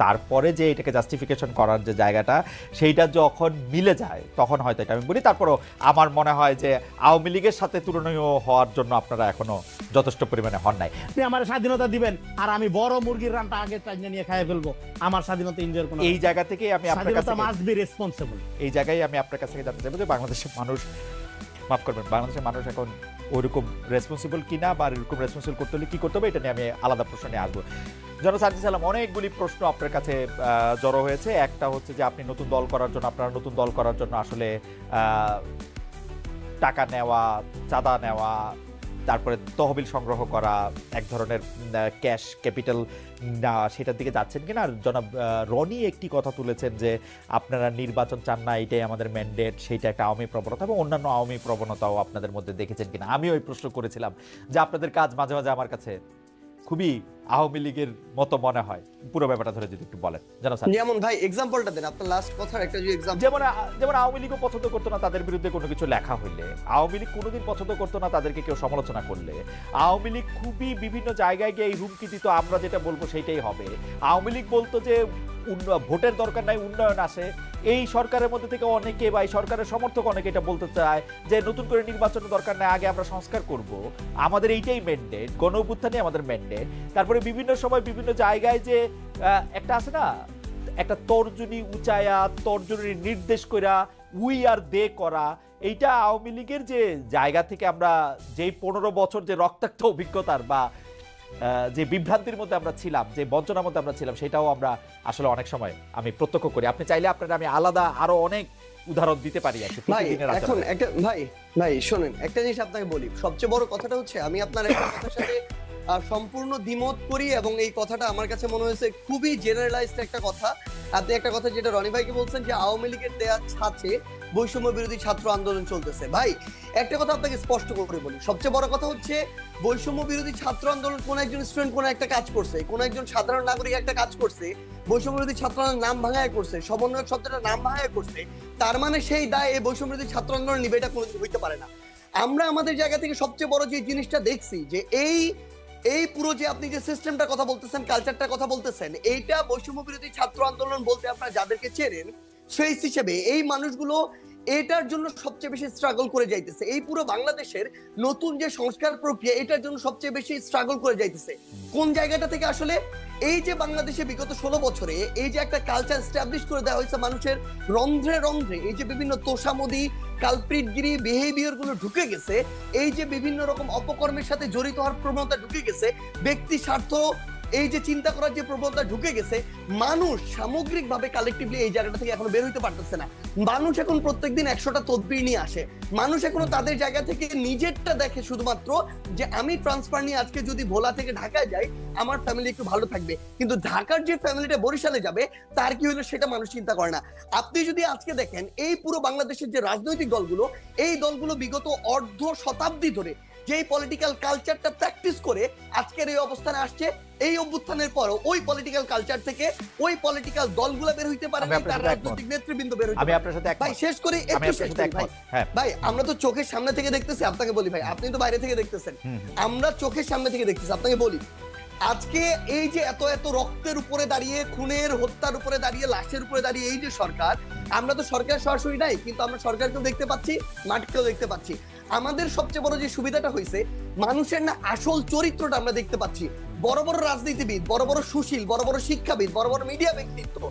তারপরে যে এটাকে জাস্টিফিকেশন করার যে জায়গাটা সেইটা যখন মিলে যায় তখন হয়তো এটা আমি বলি। তারপরও আমার মনে হয় যে আওয়ামী লীগের সাথে তুলনীয় হওয়ার জন্য আপনারা এখনো যথেষ্ট পরিমাণে হন নাই। আপনি আমার স্বাধীনতা দিবেন আর আমি বড় মুরগির রানটা আগে টাইনে নিয়ে খাইয়ে ফেলবো, আমার স্বাধীনতা এনজয়ের কোনো এই জায়গা থেকে আমি আপনার কাছে মাস্ট বি রেসপন্সিবল। এই জায়গায় আমি আপনার কাছ থেকে জানতে চাইবো যে বাংলাদেশের মানুষ, মাফ করবেন, বাংলাদেশের মানুষ এখন ওইরকম রেসপন্সিবল কিনা বা এরকম রেসপন্সিবল করতে হলে কি করতে হবে এটা নিয়ে আমি আলাদা প্রশ্ন নিয়ে আসবো। জনাব সার্জিস আলম, অনেকগুলি প্রশ্ন আপনার কাছে জড়ো হয়েছে। একটা হচ্ছে যে আপনি নতুন দল করার জন্য, আপনারা নতুন দল করার জন্য আসলে টাকা নেওয়া, চাঁদা নেওয়া, তারপরে তহবিল সংগ্রহ করা, এক ধরনের ক্যাশ ক্যাপিটাল না, সেটার দিকে যাচ্ছেন কিনা। আর জনাব রনি একটি কথা তুলেছেন যে আপনারা নির্বাচন চান না, এটাই আমাদের ম্যান্ডেট, সেইটা একটা আওয়ামী প্রবণতা এবং অন্যান্য আওয়ামী প্রবণতাও আপনাদের মধ্যে দেখেছেন কিনা। আমি ওই প্রশ্ন করেছিলাম যে আপনাদের কাজ মাঝে মাঝে আমার কাছে খুবই আওয়ামী লীগের মতো মনে হয়। পুরো ব্যাপারটা ধরে যদি একটু বলেন। যেমন ভাই এক্সাম্পলটা দেন, আপনার লাস্ট কথার একটা যে এক্সাম্পল। যেমন আওয়ামী লীগও পছন্দ করতো না তাদের বিরুদ্ধে কোনো কিছু লেখা হইলে, আওয়ামী লীগ কোনোদিন পছন্দ করতো না তাদেরকে কেউ সমালোচনা করলে, আওয়ামী লীগ খুবই বিভিন্ন জায়গায় গিয়ে এই হুমকি দিত আমরা যেটা বলবো সেইটাই হবে। আওয়ামী লীগ বলতো যে ভোটের দরকার নাই, উন্নয়ন আসে। এই সরকারের মধ্যে থেকে অনেকে বা এই সরকারের সমর্থক অনেকে এটা বলতে চায় যে নতুন করে নির্বাচনের দরকার নাই, আগে আমরা সংস্কার করব, আমাদের এইটাই ম্যান্ডেট, গণ অভ্যুত্থানই আমাদের ম্যান্ডেট। তারপরে বিভিন্ন সময় বিভিন্ন জায়গায় যে একটা আছে না, একটা তর্জনী উঁচায়া, তর্জনী নির্দেশ করা, উই আর দে করা, এইটা আওয়ামী লীগের যে জায়গা থেকে আমরা যেই 15 বছর যে রক্তাক্ত অভিজ্ঞতার বা যে বিভ্রান্তির মধ্যে আমরা ছিলাম, যে বঞ্চনার মধ্যে আমরা ছিলাম, সেটাও আমরা আসলে অনেক সময় আমি প্রত্যক্ষ করি। আপনি চাইলে আপনারা আমি আলাদা আরো অনেক উদাহরণ দিতে পারি। ভাই এখন একটা ভাই শোনেন, একটা জিনিস আপনাকে বলি, সবচেয়ে বড় কথাটা হচ্ছে আমি আপনার একটা কথার সাথে সম্পূর্ণ দ্বিমত করি এবং এই কথাটা আমার কাছে মনে হয়েছে খুবই জেনারেলাইজড একটা কথা। আপনি একটা কথা যেটা রনি ভাইকে বলছেন যে আওয়ামী লীগের দেয়া ছাঁচে বৈষম্য বিরোধী ছাত্র আন্দোলন চলতেছে। ভাই একটা কথা আপনাকে স্পষ্ট করে বলি, সবচেয়ে বড় কথা হচ্ছে বৈষম্য বিরোধী ছাত্র আন্দোলন কোন একজন স্টুডেন্ট কোন একটা কাজ করছে, কোন একজন সাধারণ নাগরিক একটা কাজ করছে, বৈষম্য বিরোধী ছাত্র আন্দোলন নাম ভাঙায় করছে, সমন্বয়ক শব্দটা নাম ভাঙায় করছে, তার মানে সেই দায় এই বৈষম্য বিরোধী ছাত্র আন্দোলন নিবে, এটা কোনোদিন হইতে পারে না। আমরা আমাদের জায়গা থেকে সবচেয়ে বড় যে জিনিসটা দেখছি যে এই পুরো যে আপনি যে সিস্টেমটার কথা বলতেছেন, কালচারটার কথা বলতেছেন, এইটা বৈষম্য বিরোধী ছাত্র আন্দোলন বলতে আপনারা যাদেরকে চেনেন ফেস হিসেবে এই মানুষগুলো এটার জন্য সবচেয়ে বেশি স্ট্রাগল করে যাইতেছে। এই পুরো বাংলাদেশের নতুন যে সংস্কার প্রক্রিয়া, এটার জন্য সবচেয়ে বেশি স্ট্রাগল করে যাইতেছে। কোন জায়গাটা থেকে আসলে এই যে বাংলাদেশে বিগত 16 বছরে এই যে একটা কালচার এস্টাবলিশ করে দেওয়া হয়েছে, মানুষের রন্ধ্রে রন্ধ্রে এই যে বিভিন্ন তোষামোদি, কালপ্রিটগিরি বিহেভিয়ার গুলো ঢুকে গেছে, এই যে বিভিন্ন রকম অপকর্মের সাথে জড়িত হওয়ার প্রবণতা ঢুকে গেছে, ব্যক্তি স্বার্থ এই যে চিন্তা করার যে প্রবণতা ঢুকে গেছে, মানুষ সামগ্রিকভাবে কালেকটিভলি এই জায়গাটা থেকে এখনো বের হইতে পারতেছে না। মানুষ এখন প্রত্যেকদিন 100টা তদবির নিয়ে আসে, মানুষ এখনো তাদের জায়গা থেকে নিজেরটা দেখে শুধুমাত্র যে আমি ট্রান্সফার নিয়ে আজকে যদি ভোলা থেকে ঢাকায় যাই আমার ফ্যামিলি একটু ভালো থাকবে, কিন্তু ঢাকার যে ফ্যামিলিটা বরিশালে যাবে তার কি হলো সেটা মানুষ চিন্তা করে না। আপনি যদি আজকে দেখেন এই পুরো বাংলাদেশের যে রাজনৈতিক দলগুলো, এই দলগুলো বিগত অর্ধ শতাব্দী ধরে যেই পলিটিক্যাল কালচারটা প্র্যাকটিস করে আজকের এই অবস্থানে আসছে, এই অভ্যুত্থানের পরও ওই পলিটিক্যাল কালচার থেকে ওই পলিটিক্যাল দলগুলো বের হইতে পারে না, তার রাজনৈতিক নেতৃবৃন্দ বের হইতে পারে। ভাই শেষ করে ভাই আমরা তো চোখের সামনে থেকে দেখতেছি, আপনাকে বলি ভাই, আপনি তো বাইরে থেকে দেখতেছেন, আমরা চোখের সামনে থেকে দেখতেছি। আপনাকে বলি আজকে এই যে এত এত রক্তের উপরে দাঁড়িয়ে, খুনের হত্যার উপরে দাঁড়িয়ে, লাশের উপরে দাঁড়িয়ে এই যে সরকার, আমরা তো সরকার সরাসরি নাই, কিন্তু আমরা সরকারকেও দেখতে পাচ্ছি, মাঠকেও দেখতে পাচ্ছি। আমাদের সবচেয়ে বড় যে সুবিধাটা হয়েছে, মানুষের না আসল চরিত্রটা আমরা দেখতে পাচ্ছি। বড় বড় রাজনীতিবিদ, বড় বড় সুশীল, বড় বড় শিক্ষাবিদ, বড় বড় মিডিয়া ব্যক্তিত্ব,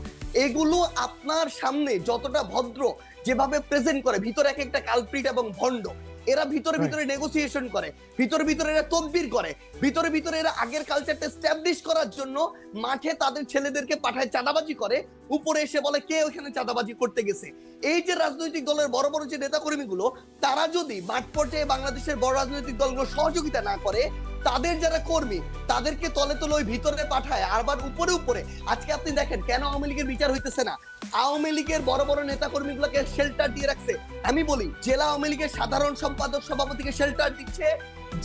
এগুলো আপনার সামনে যতটা ভদ্র যেভাবে প্রেজেন্ট করে, ভিতরে এক একটা কালপ্রিট এবং ভণ্ড। এরা ভিতরে ভিতরে নেগোসিয়েশন করে, ভিতরে ভিতরে এরা তদবির করে, ভিতরে ভিতরে এরা আগের কালচারটা এস্টাবলিশ করার জন্য মাঠে তাদের ছেলেদেরকে পাঠায় চাঁদাবাজি করে, উপরে এসে বলে কে ওখানে চাঁদাবাজি করতে গেছে। এই যে রাজনৈতিক দলের বড় বড় যে নেতাকর্মীগুলো, তারা যদি মাঠ পর্যায়ে বাংলাদেশের বড় রাজনৈতিক দলগুলো সহযোগিতা না করে, তাদের যারা কর্মী তাদেরকে তলে তলে ওই ভিতরে পাঠায়, আবার উপরে উপরে। আজকে আপনি দেখেন কেন আওয়ামী লীগের বিচার হইতেছে না, আওয়ামী লীগের বড় বড় নেতা কর্মীগুলোকে শেল্টার দিয়ে রাখছে। আমি বলি জেলা আওয়ামী লীগের সাধারণ সম্পাদক সভাপতিকে শেল্টার দিচ্ছে,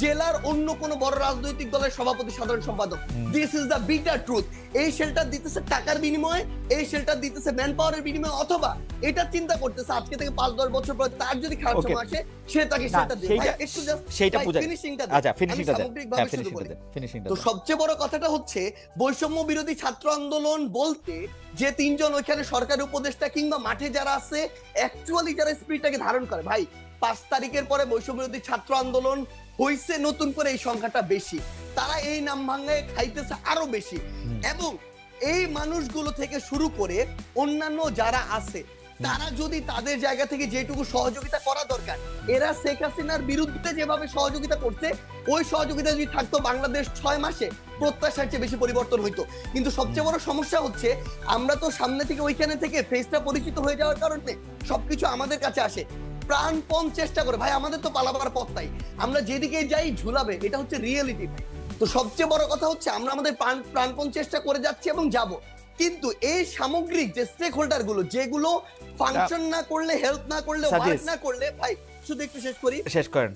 জেলার অন্য কোনো বড় রাজনৈতিক দলের সভাপতি সাধারণ সম্পাদক। This is the bitter truth. এই শেল্টার দিতেছে টাকার বিনিময়ে, এই শেল্টার দিতেছে ম্যান পাওয়ারের বিনিময়ে, অথবা এটা চিন্তা করতেছে আজকে থেকে 5-10 বছর পর তার যদি খারাপ সময় আসে সে তাকে শেল্টার দেবে। ভাই একটু জাস্ট সেইটা বুঝাই। ফিনিশিংটা আচ্ছা ফিনিশিংটা দেন, সামগ্রিকভাবে হ্যাঁ শুরু করি। ফিনিশিংটা তো দেন। সবচেয়ে বড় কথাটা হচ্ছে বৈষম্য বিরোধী ছাত্র আন্দোলন বলতে যে 3 জন ওইখানে সরকারি উপদেষ্টা কিংবা মাঠে যারা আছে অ্যাকচুয়ালি যারা স্পিরিটটাকে ধারণ করে, ভাই 5 তারিখের পরে বৈষম্য বিরোধী ছাত্র আন্দোলন হইছে নতুন করে এই সংখ্যাটা বেশি, তারা এই নাম ভাঙায় খাইতেছে আরো বেশি। এবং এই মানুষগুলো থেকে শুরু করে অন্যান্য যারা আছে তারা যদি তাদের জায়গা থেকে যেটুকু সহযোগিতা করা দরকার, এরা শেখ হাসিনার বিরুদ্ধে যেভাবে সহযোগিতা করছে ওই সহযোগিতা যদি থাকতো বাংলাদেশ 6 মাসে প্রত্যাশার চেয়ে বেশি পরিবর্তন হইতো। কিন্তু সবচেয়ে বড় সমস্যা হচ্ছে আমরা তো সামনে থেকে ওইখানে থেকে ফেসটা পরিচিত হয়ে যাওয়ার কারণে সবকিছু আমাদের কাছে আসে, প্রাণপণ চেষ্টা করে। ভাই আমাদের তো পালাবার পথ নাই, আমরা যেদিকে যাই ঝুলাবে, এটা হচ্ছে রিয়েলিটি। তো সবচেয়ে বড় কথা হচ্ছে আমরা আমাদের প্রাণপণ চেষ্টা করে যাচ্ছি এবং যাব, কিন্তু এই সামগ্রিক যে স্টেক হোল্ডার গুলো যেগুলো ফাংশন না করলে, হেল্প না করলে, ওয়ার্ক না করলে, ভাই শুধু একটু শেষ করেন।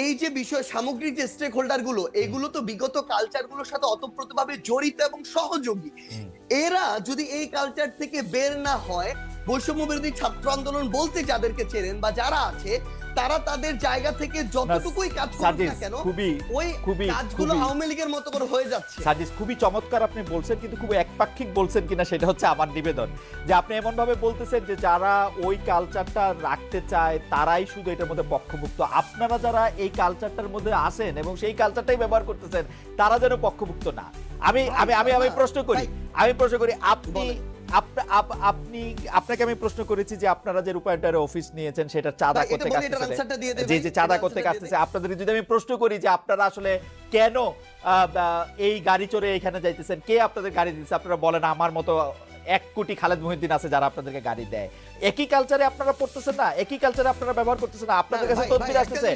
এই যে বিষয় সামগ্রিক যে স্টেক হোল্ডার গুলো, এগুলো তো বিগত কালচার গুলোর সাথে অতপ্রতভাবে জড়িত এবং সহযোগী। এরা যদি এই কালচার থেকে বের না হয়, বৈষম্য বিরোধী ছাত্র আন্দোলন বলতে যাদেরকে চেনেন বা যারা আছে তারা তাদের জায়গা থেকে যতটুকুই কাজ করুক না কেন, ওই কাজগুলো আওয়ামী লীগের মতো করে হয়ে যাচ্ছে। সাজিস খুবই চমৎকার আপনি বলছেন, কিন্তু খুব একপাক্ষিক বলছেন কিনা সেটা হচ্ছে আমার নিবেদন। যে আপনি এমন ভাবে বলতেছেন যে যারা ওই কালচারটা রাখতে চায় তারাই শুধু এটার মধ্যে পক্ষভুক্ত, আপনারা যারা এই কালচারটার মধ্যে আসেন এবং সেই কালচারটাই ব্যবহার করতেছেন তারা যেন পক্ষভুক্ত না। আমি প্রশ্ন করি আপনাকে আমি প্রশ্ন করেছি যে আপনারা যে রূপায়ণটার অফিস নিয়েছেন সেটা চাঁদা করতে চাঁদা করতে আসতেছে, আপনাদের যদি আমি প্রশ্ন করি যে আপনারা আসলে কেন এই গাড়ি চড়ে এখানে যাইতেছেন, কে আপনাদের গাড়ি দিচ্ছে, আপনারা বলেন আমার মতো 1 কোটি খালেদ মহিউদ্দিন আছে যারা আপনাদেরকে গাড়ি দেয়। একই কালচারে আপনারা পড়তেছেন না, একই কালচারে আপনারা ব্যবহার করতেছেন না, আপনাদের কাছে তদবির আসতেছে,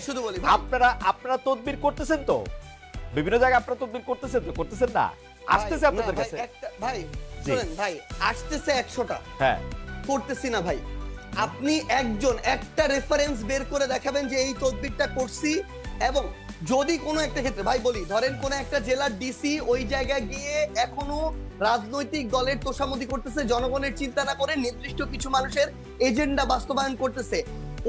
আপনারা তদবির করতেছেন তো, বিভিন্ন জায়গায় আপনারা তদবির করতেছেন তো, করতেছেন না, আসতেছে আপনাদের কাছে। ভাই শুনেন ভাই, আসতেছে 100টা, হ্যাঁ করতেছি না ভাই। আপনি একটা রেফারেন্স বের করে দেখাবেন যে এই তদবিরটা করছি। এবং যদি কোনো একটা ক্ষেত্রে ভাই বলি, ধরেন কোন একটা জেলার ডিসি ওই জায়গায় গিয়ে এখনো রাজনৈতিক দলের তোষামোদি করতেছে, জনগণের চিন্তা না করে নির্দিষ্ট কিছু মানুষের এজেন্ডা বাস্তবায়ন করতেছে,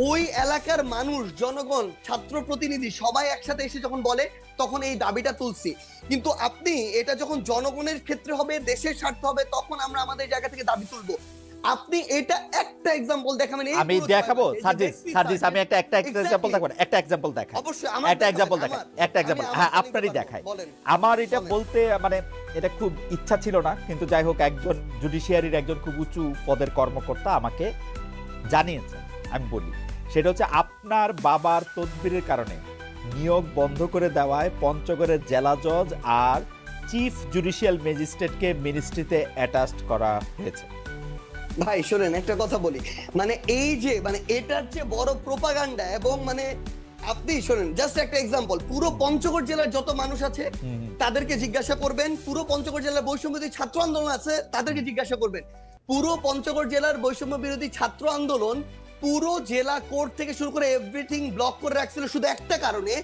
ওই এলাকার মানুষ, জনগণ, ছাত্র প্রতিনিধি সবাই একসাথে এসে যখন বলে তখন এই দাবিটা তুলছি। কিন্তু আপনি এটা যখন জনগণের ক্ষেত্রে হবে, দেশের স্বার্থ হবে, তখন আমরা আমাদের জায়গা থেকে দাবি তুলবো। আপনি এটা একটা এক্সাম্পল দেখাবেন। আমি দেখাবো সার্জিস, আমি একটা এক্সাম্পল দেখাবো, একটা এক্সাম্পল দেখাই, অবশ্যই একটা এক্সাম্পল দেখাই, একটা এক্সাম্পল হ্যাঁ আপনারই দেখাই। আমার এটা বলতে মানে এটা খুব ইচ্ছা ছিল না, কিন্তু যাই হোক একজন জুডিশিয়ারির একজন খুব উঁচু পদের কর্মকর্তা আমাকে জানিয়েছেন, আমি বলি সেটা হচ্ছে আপনার বাবার তদবিরের কারণে নিয়োগ বন্ধ করে দেওয়ায় পঞ্চগড়ের জেলা জজ আর চিফ জুডিশিয়াল ম্যাজিস্ট্রেটকে মিনিস্ট্রিতে অ্যাটাচড করা হয়েছে। ভাই শোনেন একটা কথা বলি, মানে এই যে মানে এটার চেয়ে বড় প্রোপাগান্ডা, এবং মানে আপনি শোনেন জাস্ট একটা এক্সাম্পল, পুরো পঞ্চগড় জেলার যত মানুষ আছে তাদেরকে জিজ্ঞাসা করবেন, পুরো পঞ্চগড় জেলার বৈষম্য বিরোধী ছাত্র আন্দোলন আছে তাদেরকে জিজ্ঞাসা করবেন, পুরো পঞ্চগড় জেলার বৈষম্য বিরোধী ছাত্র আন্দোলন পুরো জেলা কোর্ট থেকে শুরু করে এভরিথিং ব্লক করে রাখছিল শুধু একটা কারণে,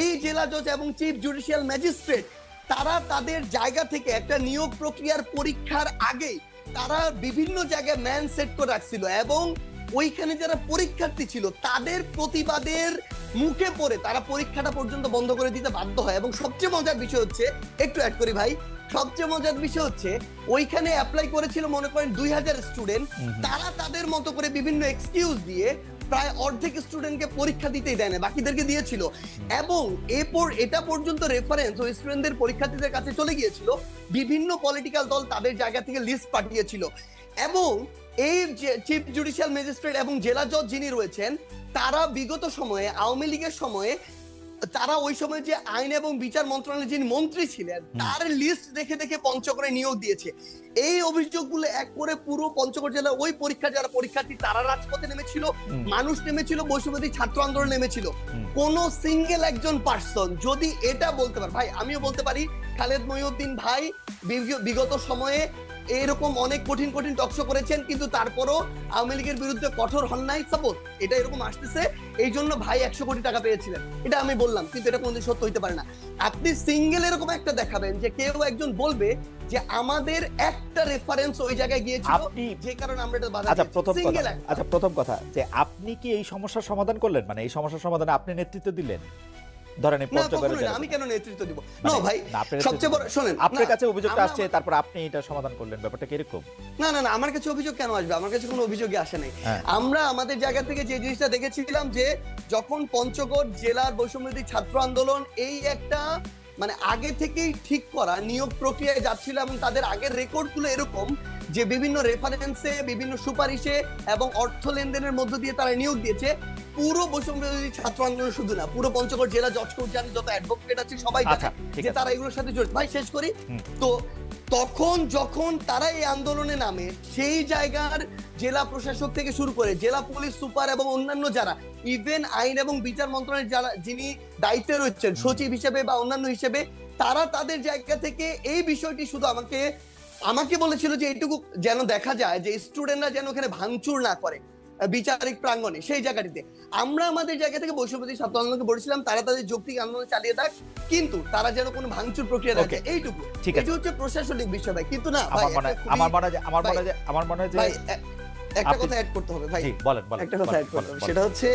এই জেলা জজ এবং চিফ জুডিশিয়াল ম্যাজিস্ট্রেট তারা তাদের জায়গা থেকে একটা নিয়োগ প্রক্রিয়ার পরীক্ষার আগে তারা বিভিন্ন জায়গায় ম্যান সেট করে রাখছিল, এবং ওইখানে যারা পরীক্ষার্থী ছিল তাদের প্রতিবাদের মুখে পড়ে তারা পরীক্ষাটা পর্যন্ত বন্ধ করে দিতে বাধ্য হয়। এবং সবচেয়ে মজার বিষয় হচ্ছে, একটু অ্যাড করি ভাই, সবচেয়ে মজার বিষয় হচ্ছে ওইখানে অ্যাপ্লাই করেছিল মনে করেন 2000 স্টুডেন্ট, তারা তাদের মতো করে বিভিন্ন এক্সকিউজ দিয়ে প্রায় অর্ধেক স্টুডেন্টকে পরীক্ষা দিতেই দেয় না, বাকিদেরকে দিয়েছিল। এবং এরপর এটা পর্যন্ত রেফারেন্স ওই স্টুডেন্টদের পরীক্ষার্থীদের কাছে চলে গিয়েছিল, বিভিন্ন পলিটিক্যাল দল তাদের জায়গা থেকে লিস্ট পাঠিয়েছিল। এবং এই চিফ জুডিশিয়াল ম্যাজিস্ট্রেট এবং জেলা জজ যিনি রয়েছেন তারা বিগত সময়ে আওয়ামী লীগের সময়ে তারা ওই সময় যে আইন এবং বিচার মন্ত্রণালয়ের যিনি মন্ত্রী ছিলেন তার লিস্ট দেখে দেখে পঞ্চগড়ে নিয়োগ দিয়েছে। এই অভিযোগগুলো এক করে পুরো পঞ্চগড় জেলা ওই পরীক্ষা যারা পরীক্ষার্থী তারা রাজপথে নেমেছিল, মানুষ নেমেছিল, বৈষম্যবিরোধী ছাত্র আন্দোলন নেমেছিল। কোন সিঙ্গেল একজন পার্সন যদি এটা বলতে পারে, ভাই আমিও বলতে পারি খালেদ মহিউদ্দিন ভাই বিগত সময়ে এরকম অনেক কঠিন কঠিন টকশো করেছেন, কিন্তু তারপরও আওয়ামী লীগের বিরুদ্ধে কঠোর হন নাই। সাপোজ এটা এরকম আসতেছে, এই জন্য ভাই 100 কোটি টাকা পেয়েছিলেন, এটা আমি বললাম, কিন্তু এটা কোনোদিন সত্য হইতে পারে না। আপনি সিঙ্গেল এরকম একটা দেখাবেন যে কেউ একজন বলবে যে আমাদের একটা রেফারেন্স ওই জায়গায় গিয়েছিল, যে কারণে আমরা এটা বাধা আচ্ছা প্রথম দিয়েছি। কথা, Single আচ্ছা প্রথম কথা যে আপনি কি এই সমস্যার সমাধান করলেন, মানে এই সমস্যার সমাধানে আপনি নেতৃত্ব দিলেন? ধরেন এই না, পঞ্চগড়ের কখনোই না, জেলা আমি কেন নেতৃত্ব দিব? মানে না ভাই, না, আপনার সবচেয়ে বড় শোনেন, আপনার না, কাছে অভিযোগটা আমরা- আসছে, তারপর আপনি এটা সমাধান করলেন, ব্যাপারটা কি এরকম? না না না, আমার কাছে অভিযোগ কেন আসবে? আমার কাছে কোনো অভিযোগই আসে নাই। হ্যাঁ। আমরা আমাদের জায়গা থেকে যে জিনিসটা দেখেছিলাম যে যখন পঞ্চগড় জেলার বৈষম্যবিরোধী ছাত্র আন্দোলন এই একটা মানে আগে থেকেই ঠিক করা নিয়োগ প্রক্রিয়ায় যাচ্ছিল, এবং তাদের আগের রেকর্ডগুলো এরকম যে বিভিন্ন রেফারেন্সে, বিভিন্ন সুপারিশে এবং অর্থ লেনদেনের মধ্য দিয়ে তারা নিয়োগ দিয়েছে। পুরো বৈষম্যবিরোধী ছাত্র আন্দোলন শুধু না, পুরো পঞ্চগড় জেলা জজ কোর্ট জানি, যত অ্যাডভোকেট আছে সবাই জানে আচ্ছা, ঠিক যে আছে। তারা এগুলোর সাথে জড়িত। ভাই শেষ করি। হুম। তো তখন যখন তারা এই আন্দোলনে নামে, সেই জায়গার জেলা প্রশাসক থেকে শুরু করে জেলা পুলিশ সুপার এবং অন্যান্য যারা, ইভেন আইন এবং বিচার মন্ত্রণালয়ের যারা যিনি দায়িত্বে রয়েছেন সচিব হিসেবে বা অন্যান্য হিসেবে, তারা তাদের জায়গা থেকে এই বিষয়টি শুধু আমাকে বলেছিল যে এইটুকু যেন দেখা যায় যে স্টুডেন্টরা যেন ওখানে ভাঙচুর না করে বিচারিক প্রাঙ্গণে, সেই জায়গাটিতে। আমরা আমাদের জায়গা থেকে বৈষম্যবিরোধী ছাত্র আন্দোলনকে বলেছিলাম তারা তাদের যৌক্তিক আন্দোলন চালিয়ে থাক, কিন্তু তারা যেন কোনো ভাঙচুর প্রক্রিয়া Okay, দেখে, এইটুকু। ঠিক আছে। এটা হচ্ছে প্রশাসনিক বিষয় ভাই, কিন্তু না ভাই, আমার মনে হয় যে ভাই একটা আপনি- কথা অ্যাড করতে হবে ভাই, জি, বলেন বলেন একটা কথা অ্যাড করতে হবে, সেটা হচ্ছে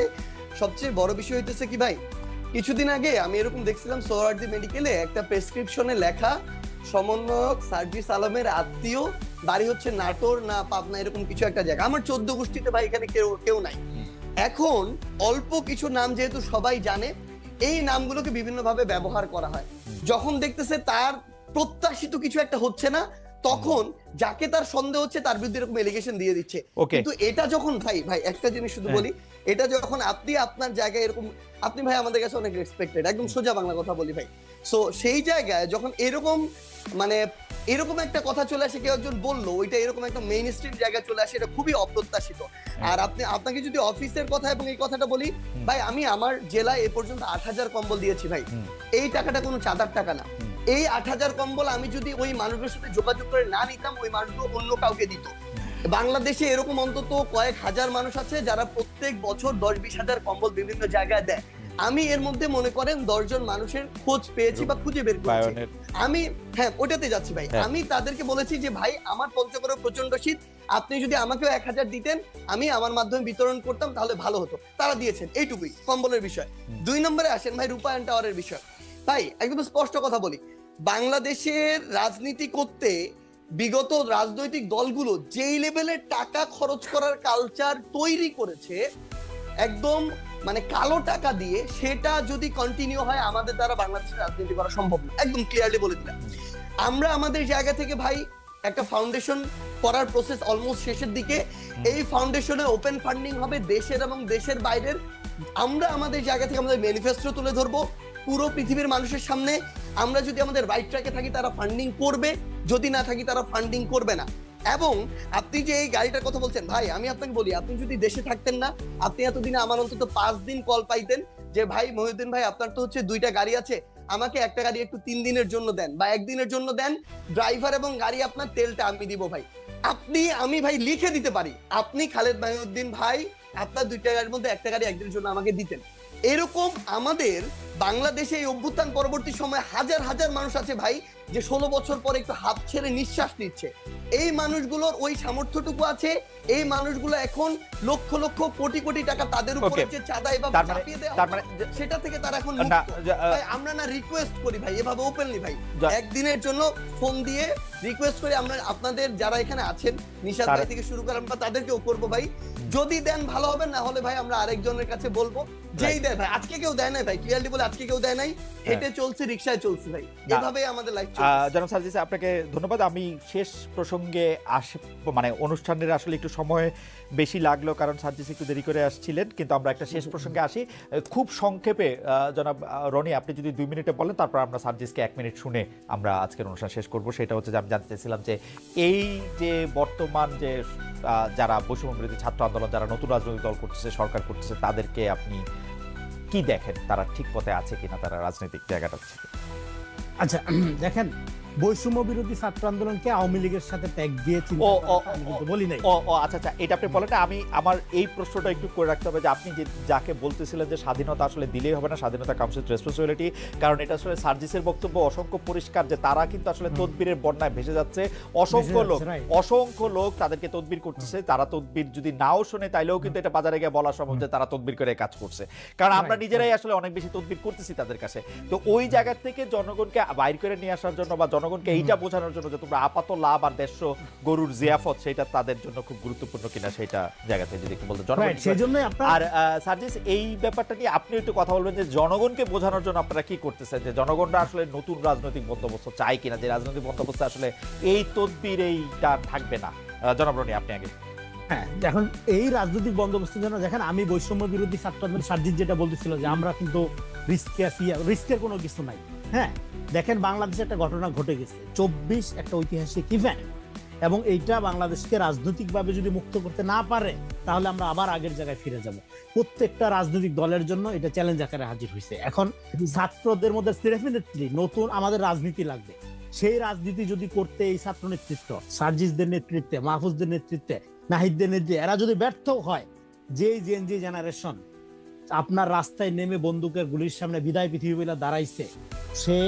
সবচেয়ে বড় বিষয় হইতেছে কি ভাই, কিছুদিন আগে আমি এরকম দেখছিলাম সোহরাওয়ার্দী মেডিকেলে একটা প্রেসক্রিপশনে লেখা সমন্বয়ক সার্জিস আলমের আত্মীয়, বাড়ি হচ্ছে নাটোর না পাবনা, এরকম কিছু একটা জায়গা। আমার 14 গোষ্ঠীতে ভাই এখানে কেউ নাই। এখন অল্প কিছু নাম যেহেতু সবাই জানে, এই নামগুলোকে বিভিন্ন ভাবে ব্যবহার করা হয়। যখন দেখতেছে তার প্রত্যাশিত কিছু একটা হচ্ছে না, তখন যাকে তার সন্দেহ হচ্ছে তার বিরুদ্ধে এরকম এলিগেশন দিয়ে দিচ্ছে। Okay. কিন্তু এটা যখন ভাই একটা জিনিস শুধু বলি, এটা যখন আপনি আপনার জায়গায় এরকম, আপনি ভাই আমাদের কাছে অনেক রেসপেক্টেড, একদম সোজা বাংলা কথা বলি ভাই। সো সেই জায়গায় যখন এরকম মানে এরকম একটা কথা চলে আসে, কেউ একজন বললো, ওইটা এরকম একটা মেইন স্ট্রিম জায়গায় চলে আসে, এটা খুবই অপ্রত্যাশিত। আর আপনাকে যদি অফিসের কথা এবং এই কথাটা বলি ভাই, আমি আমার জেলায় এ পর্যন্ত 8,000 কম্বল দিয়েছি ভাই। এই টাকাটা কোনো চাঁদার টাকা না। এই 8,000 কম্বল আমি যদি ওই মানুষের সাথে যোগাযোগ করে না নিতাম, ওই মানুষগুলো অন্য কাউকে দিত। বাংলাদেশে এরকম অন্তত কয়েক হাজার মানুষ আছে যারা প্রত্যেক বছর 10-20 হাজার কম্বল বিভিন্ন জায়গায় দেয়। আমি এর মধ্যে মনে করেন 10 জন মানুষের খোঁজ পেয়েছি বা খুঁজে বের করেছি। আমি ওটাতে যাচ্ছি ভাই। আমি তাদেরকে বলেছি যে ভাই আমার পঞ্চগড়ে প্রচন্ড শীত, আপনি যদি আমাকেও 1000 দিতেন, আমি আমার মাধ্যমে বিতরণ করতাম, তাহলে ভালো হতো। তারা দিয়েছেন, এইটুকুই কম্বলের বিষয়। 2 নম্বরে আসেন ভাই রূপায়ণ টাওয়ারের বিষয়। ভাই একদম স্পষ্ট কথা বলি, বাংলাদেশের রাজনীতি করতে বিগত রাজনৈতিক দলগুলো যেই লেভেলের টাকা খরচ করার কালচার তৈরি করেছে, একদম মানে কালো টাকা দিয়ে, সেটা যদি কন্টিনিউ হয় আমাদের দ্বারা বাংলাদেশের রাজনীতি করা সম্ভব না, একদম ক্লিয়ারলি বলে দিলাম। আমরা আমাদের জায়গা থেকে ভাই একটা ফাউন্ডেশন করার প্রসেস অলমোস্ট শেষের দিকে। এই ফাউন্ডেশনে ওপেন ফান্ডিং হবে দেশের এবং দেশের বাইরের। আমরা আমাদের জায়গা থেকে আমাদের ম্যানিফেস্টো তুলে ধরবো পুরো পৃথিবীর মানুষের সামনে। আমরা যদি আমাদের রাইট ট্র্যাকে থাকি তারা ফান্ডিং করবে, যদি না থাকি তারা ফান্ডিং করবে না। এবং আপনি যে এই গাড়িটার কথা বলছেন ভাই, আমি আপনাকে বলি, আপনি যদি দেশে থাকতেন না, আপনি এতদিনে আমার অন্তত 5 দিন কল পাইতেন যে ভাই মহিউদ্দিন ভাই, আপনার তো হচ্ছে 2টা গাড়ি আছে, আমাকে একটা গাড়ি একটু 3 দিনের জন্য দেন বা 1 দিনের জন্য দেন, ড্রাইভার এবং গাড়ি আপনার, তেলটা আমি দিব ভাই। আমি ভাই লিখে দিতে পারি, আপনি খালেদ মহিউদ্দিন ভাই আপনার 2টা গাড়ির মধ্যে একটা গাড়ি একদিনের জন্য আমাকে দিতেন। এরকম আমাদের বাংলাদেশে এই অভ্যুত্থান পরবর্তী সময় হাজার হাজার মানুষ আছে ভাই, যে 16 বছর পরে একটু হাত ছেড়ে নিঃশ্বাস নিচ্ছে। এই মানুষগুলোর ওই সামর্থ্যটুকু আছে। এই মানুষগুলো এখন লক্ষ লক্ষ কোটি কোটি টাকা তাদের উপরে যে চাঁদা এভাবে চাপিয়ে দেওয়া, সেটা থেকে তারা এখন মুক্ত। ভাই আমরা না রিকোয়েস্ট করি ভাই, এভাবে ওপেনলি ভাই একদিনের জন্য ফোন দিয়ে রিকোয়েস্ট করি, আমরা আপনাদের যারা এখানে আছেন, নিশাদ ভাই থেকে শুরু করে আমরা তাদেরকেও করবো ভাই, যদি দেন ভালো হবে, না হলে ভাই আমরা আরেকজনের কাছে বলবো, যেই দেয় ভাই। আজকে কেউ দেয় নাই ভাই, ক্লিয়ারলি বলে আজকে কেউ দেয় নাই, হেঁটে চলছে, রিকশায় চলছে ভাই, এভাবেই আমাদের লাইফ চলছে। জনাব সার্জিস, আপনাকে ধন্যবাদ। আমি শেষ প্রসঙ্গে মানে অনুষ্ঠানের আসলে একটু সময় বেশি লাগলো, কারণ সার্জিস একটু দেরি করে আসছিলেন, কিন্তু আমরা একটা শেষ প্রসঙ্গে আসি খুব সংক্ষেপে। জনাব রনি, আপনি যদি 2 মিনিটে বলেন, তারপর আমরা সার্জিসকে 1 মিনিট শুনে আমরা আজকের অনুষ্ঠান শেষ করব। সেটা হচ্ছে যে আমি জানতে চাইছিলাম যে এই যে বর্তমান যে যারা বৈষম্যবিরোধী ছাত্র আন্দোলন, যারা নতুন রাজনৈতিক দল করতেছে, সরকার করতেছে, তাদেরকে আপনি কি দেখেন, তারা ঠিক পথে আছে কিনা, তারা রাজনৈতিক জায়গাটা থেকে? আচ্ছা দেখেন, বৈষম্য বিরোধী ছাত্র আন্দোলনকে আওয়ামী লীগের সাথে ট্যাগ দিয়ে চিন্তা করা আমি কিন্তু বলি নাই। আচ্ছা, এটা আপনি বলেন না, আমি আমার এই প্রশ্নটা একটু করে রাখতে হবে যে আপনি যাকে বলতেছিলেন যে স্বাধীনতা আসলে দিলেই হবে না, স্বাধীনতা কামস উইথ রেসপন্সিবিলিটি, কারণ এটা আসলে সার্জিসের বক্তব্য অসংখ্য পরিষ্কার যে তারা কিন্তু আসলে তদবিরের বন্যায় ভেসে যাচ্ছে। অসংখ্য লোক তাদেরকে তদবির করতেছে, তারা তদবির যদি নাও শোনে তাইলেও কিন্তু এটা বাজারে গিয়ে বলা সম্ভব যে তারা তদবির করে কাজ করছে, কারণ আমরা নিজেরাই আসলে অনেক বেশি তদবির করতেছি তাদের কাছে। তো ওই জায়গা থেকে জনগণকে বাইর করে নিয়ে আসার জন্য বা জনগণকে এইটা বোঝানোর জন্য যে তোমরা আপাত লাভ আর দেশ গরুর জিয়াফত সেটা তাদের জন্য খুব গুরুত্বপূর্ণ কিনা সেটা জায়গা থেকে যদি একটু বলতে আর সার্জিস এই ব্যাপারটা নিয়ে আপনি একটু কথা বলবেন যে জনগণকে বোঝানোর জন্য আপনারা কি করতেছেন, যে জনগণরা আসলে নতুন রাজনৈতিক বন্দোবস্ত চায় কিনা, যে রাজনৈতিক বন্দোবস্ত আসলে এই তদবির এইটা থাকবে না। জনাব রনি, আপনি আগে। হ্যাঁ, এখন এই রাজনৈতিক বন্দোবস্তের জন্য দেখেন আমি বৈষম্য বিরোধী ছাত্র আন্দোলন সার্জিস যেটা বলতেছিল যে আমরা কিন্তু রিস্কে আছি, রিস্কের কোনো কিছু নাই। হ্যাঁ, দেখেন বাংলাদেশে একটা ঘটনা ঘটে গেছে, 24 একটা ঐতিহাসিক ইভেন্ট, এবং এইটা বাংলাদেশকে রাজনৈতিকভাবে যদি মুক্ত করতে না পারে তাহলে আমরা আবার আগের জায়গায় ফিরে যাব। প্রত্যেকটা রাজনৈতিক দলের জন্য এটা চ্যালেঞ্জ আকারে হাজির হয়েছে। এখন ছাত্রদের মধ্যে ডেফিনেটলি নতুন আমাদের রাজনীতি লাগবে। সেই রাজনীতি যদি করতে এই ছাত্র নেতৃত্ব, সার্জিসদের নেতৃত্বে, মাহফুজদের নেতৃত্বে, নাহিদদের নেতৃত্বে এরা যদি ব্যর্থ হয়, যে জেনজি জেনারেশন আপনার রাস্তায় নেমে বন্দুকের গুলির সামনে বিদায় পৃথিবী বলে দাঁড়াইছে, সে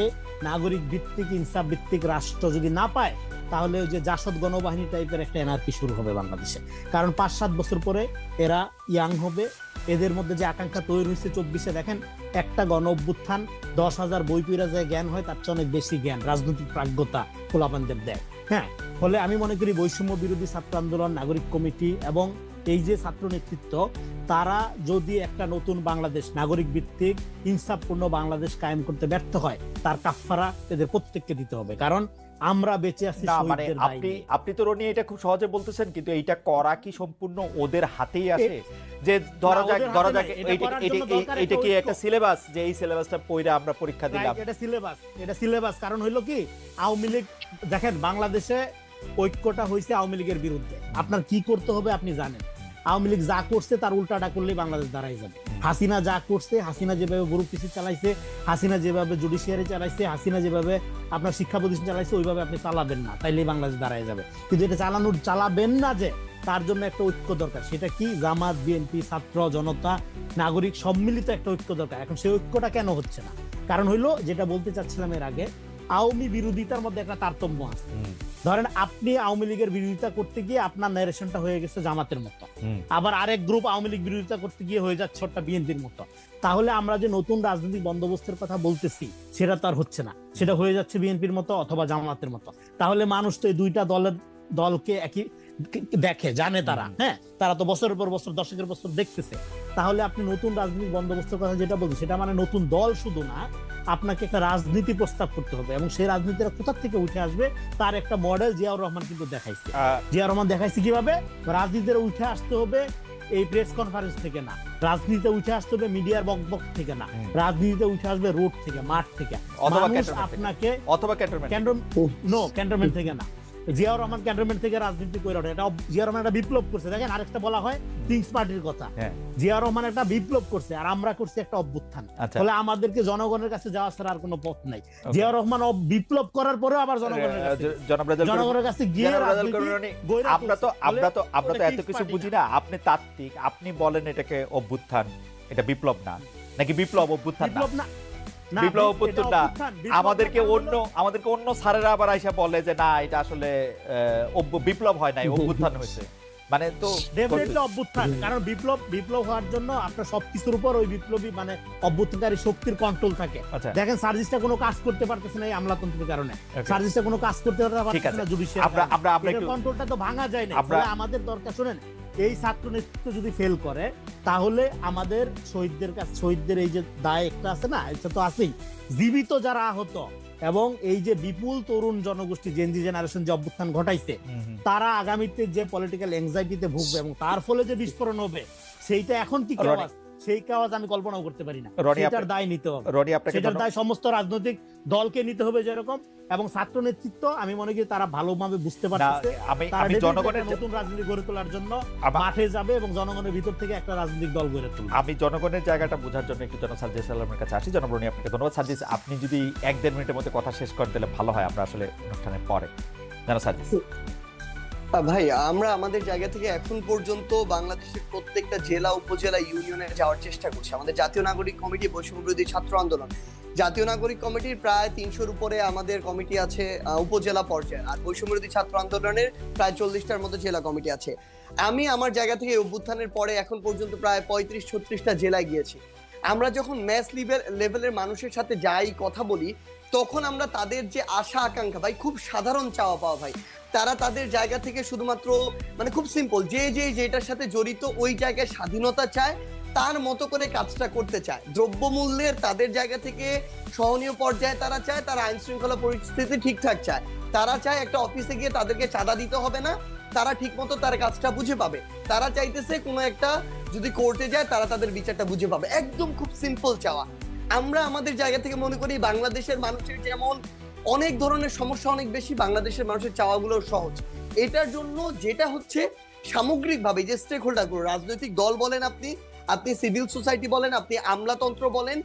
নাগরিক ভিত্তিক ইনসাফ ভিত্তিক রাষ্ট্র যদি না পায় তাহলে ওই যে জাসদ গণবাহিনী টাইপের একটা এনার্কি শুরু হবে বাংলাদেশে। কারণ 5-7 বছর পরে এরা ইয়াং হবে, এদের মধ্যে যে আকাঙ্ক্ষা তৈরি হয়েছে 24-এ দেখেন একটা গণ অভ্যুত্থান 10,000 বই পড়া যায় জ্ঞান হয়, তার চেয়ে অনেক বেশি জ্ঞান রাজনৈতিক প্রাজ্ঞতা খোলাপানদের দেয়। হ্যাঁ, ফলে আমি মনে করি বৈষম্য বিরোধী ছাত্র আন্দোলন, নাগরিক কমিটি এবং এই যে ছাত্র নেতৃত্ব, তারা যদি একটা নতুন বাংলাদেশ, নাগরিক ভিত্তিক ইনসাফপূর্ণ বাংলাদেশ কায়েম করতে ব্যর্থ হয়, তার কাফফারা এদের প্রত্যেককে দিতে হবে। কারণ আমরা বেঁচে আছি শহীদদের দায়ে। আপনি তো রনি এটা খুব সহজে বলতেছেন, কিন্তু এইটা করা কি সম্পূর্ণ ওদের হাতেই আছে? যে ধরা যাক এটা কি একটা সিলেবাস, যে এই সিলেবাসটা পড়ে আমরা পরীক্ষা দিলাম, এটা সিলেবাস। কারণ হইলো কি, আওয়ামী লীগ দেখেন বাংলাদেশে ঐক্যটা হয়েছে আওয়ামী লীগের বিরুদ্ধে। আপনার কি করতে হবে আপনি জানেন। আওয়ামী লীগ যা করছে তার উল্টাটা করলেই বাংলাদেশ দাঁড়াই যাবে। হাসিনা যা করছে, হাসিনা যেভাবে ব্যুরোক্রেসি চালাইছে, হাসিনা যেভাবে জুডিশিয়ারি চালাইছে, হাসিনা যেভাবে আপনার শিক্ষা প্রতিষ্ঠান চালাইছে, ওইভাবে আপনি চালাবেন না, তাইলেই বাংলাদেশ দাঁড়াই যাবে। কিন্তু এটা চালাবেন না, যে তার জন্য একটা ঐক্য দরকার। সেটা কি? জামাত, বিএনপি, ছাত্র জনতা, নাগরিক সম্মিলিত একটা ঐক্য দরকার। এখন সেই ঐক্যটা কেন হচ্ছে না? কারণ হইলো যেটা বলতে চাচ্ছিলাম এর আগে, আওয়ামী বিরোধিতার মধ্যে একটা তারতম্য আছে। ধরেন আপনি আওয়ামী লীগের বিরোধিতা করতে গিয়ে আপনার ন্যারেশনটা হয়ে গেছে জামাতের মতো, আবার আরেক গ্রুপ আওয়ামী লীগ বিরোধিতা করতে গিয়ে হয়ে যাচ্ছে ওটা বিএনপির মতো। তাহলে আমরা যে নতুন রাজনৈতিক বন্দোবস্তের কথা বলতেছি সেটা তো আর হচ্ছে না, সেটা হয়ে যাচ্ছে বিএনপির মতো অথবা জামাতের মতো। তাহলে মানুষ তো এই দুইটা দলকে একই দেখে, জানে তারা। হ্যাঁ, তারা তো বছরের পর বছর, দশকের বছর দেখতেছে। তাহলে আপনি নতুন রাজনৈতিক বন্দোবস্তের কথা যেটা বলছেন, সেটা মানে নতুন দল শুধু না, আপনাকে একটা রাজনীতি প্রস্তাব করতে হবে, এবং সেই রাজনীতিটা কোথা থেকে উঠে আসবে তার একটা মডেল জিয়াউর রহমান কিন্তু দেখাইছে। জিয়াউর রহমান দেখাইছে কিভাবে রাজনীতিতে উঠে আসতে হবে, এই প্রেস কনফারেন্স থেকে না, রাজনীতিতে উঠে আসতে হবে মিডিয়ার বকবক থেকে না, রাজনীতিতে উঠে আসবে রোড থেকে, মাঠ থেকে, আপনাকে অথবা ক্যান্টনমেন্ট থেকে না। জিয়াউর রহমান ক্যান্টনমেন্ট থেকে রাজনীতি করে ওঠে, এটা জিয়াউর রহমান একটা বিপ্লব করছে। দেখেন আরেকটা বলা হয় কিংস পার্টির কথা, জিয়াউর রহমান একটা বিপ্লব করছে আর আমরা করছি একটা অভ্যুত্থান। ফলে আমাদেরকে জনগণের কাছে যাওয়া ছাড়া আর কোনো পথ নাই। জিয়াউর রহমান বিপ্লব করার পরে আবার জনগণের কাছে গিয়ে আমরা তো এত কিছু বুঝি না। আপনি তাত্ত্বিক, আপনি বলেন এটাকে অভ্যুত্থান, এটা বিপ্লব না নাকি বিপ্লব অভ্যুত্থান না? বিপ্লব অভ্যুত্থান না, আমাদেরকে অন্য স্যারেরা আবার আইসা বলে যে না, এটা আসলে বিপ্লব হয় নাই, অভ্যুত্থান হয়েছে। মানে তো ডেফিনেটলি অভ্যুত্থান, কারণ বিপ্লব হওয়ার জন্য আপনার সবকিছুর উপর ওই বিপ্লবী মানে অভ্যুত্থানকারী শক্তির কন্ট্রোল থাকে। দেখেন সার্জিসটা কোনো কাজ করতে পারতেছে না এই আমলাতন্ত্রের কারণে, সার্জিসটা কোনো কাজ করতে পারতেছে না জুডিশিয়ারি কন্ট্রোলটা তো ভাঙা যায় না। আমাদের দরকার, শুনেন, এই ছাত্র নেতৃত্ব যদি ফেল করে তাহলে আমাদের শহীদদের এই যে দায় একটা আছে না, এটা তো আছেই, জীবিত যারা আহত এবং এই যে বিপুল তরুণ জনগোষ্ঠী জেনজি জেনারেশন যে অভ্যুত্থান ঘটাইছে, তারা আগামীতে যে পলিটিক্যাল এংজাইটিতে ভুগবে এবং তার ফলে যে বিস্ফোরণ হবে, সেইটা এখন কি কেউ সেই কাজ আমি কল্পনাও করতে পারি না। রনি, সেটার দায় নিতে হবে, রনি আপনাকে সেটার দায় সমস্ত রাজনৈতিক দলকে নিতে হবে যেরকম, এবং ছাত্র নেতৃত্ব আমি মনে করি তারা ভালোভাবে বুঝতে পারছে আমি জনগণের নতুন রাজনীতি গড়ে তোলার জন্য আমা- মাঠে যাবে এবং জনগণের ভিতর থেকে একটা রাজনৈতিক দল গড়ে তুলবে। আমি জনগণের জায়গাটা বোঝার জন্য একটু জনাব সাজ্জাদ সালামের কাছে আসি। জনাব রনি আপনাকে ধন্যবাদ। সাজ্জাদ, আপনি যদি 1-1.5 মিনিটের মধ্যে কথা শেষ করে দিলে ভালো হয়, আমরা আসলে অনুষ্ঠানের পরে। জনাব সাজ্জাদ। ভাই আমরা আমাদের জায়গা থেকে এখন পর্যন্ত বাংলাদেশের প্রত্যেকটা জেলা উপজেলা ইউনিয়নে যাওয়ার চেষ্টা করছি। আমাদের জাতীয় নাগরিক কমিটি, বৈষম্য বিরোধী ছাত্র আন্দোলন, জাতীয় নাগরিক কমিটির প্রায় 300-র উপরে আমাদের কমিটি আছে উপজেলা পর্যায়ে, আর বৈষম্য বিরোধী ছাত্র আন্দোলনের প্রায় 40টার মতো জেলা কমিটি আছে। আমি আমার জায়গা থেকে অভ্যুত্থানের পরে এখন পর্যন্ত প্রায় 35-36টা জেলায় গিয়েছি। আমরা যখন ম্যাস লেভেলের মানুষের সাথে যাই, কথা বলি, তখন আমরা তাদের যে আশা আকাঙ্ক্ষা ভাই, খুব সাধারণ চাওয়া পাওয়া ভাই, তারা তাদের জায়গা থেকে শুধুমাত্র মানে খুব সিম্পল, যেটার সাথে জড়িত ওই জায়গায় স্বাধীনতা চায়, তার মতো করে কাজটা করতে চায়। দ্রব্যমূল্যের তাদের জায়গা থেকে সহনীয় পর্যায়ে তারা চায়, তারা আইন শৃঙ্খলা পরিস্থিতি ঠিকঠাক চায়, তারা চায় একটা অফিসে গিয়ে তাদেরকে চাঁদা দিতে হবে না, তারা ঠিক মতো তার কাজটা বুঝে পাবে। তারা চাইতেছে কোনো একটা যদি কোর্টে যায় তারা তাদের বিচারটা বুঝে পাবে। একদম খুব সিম্পল চাওয়া। আমরা আমাদের জায়গা থেকে মনে করি বাংলাদেশের মানুষের যেমন অনেক ধরনের সমস্যা অনেক বেশি, বাংলাদেশের মানুষের চাওয়াগুলো সহজ। এটার জন্য যেটা হচ্ছে সামগ্রিকভাবে যে স্টেক হোল্ডারগুলো, রাজনৈতিক দল বলেন, আপনি সিভিল সোসাইটি বলেন, আপনি আমলাতন্ত্র বলেন,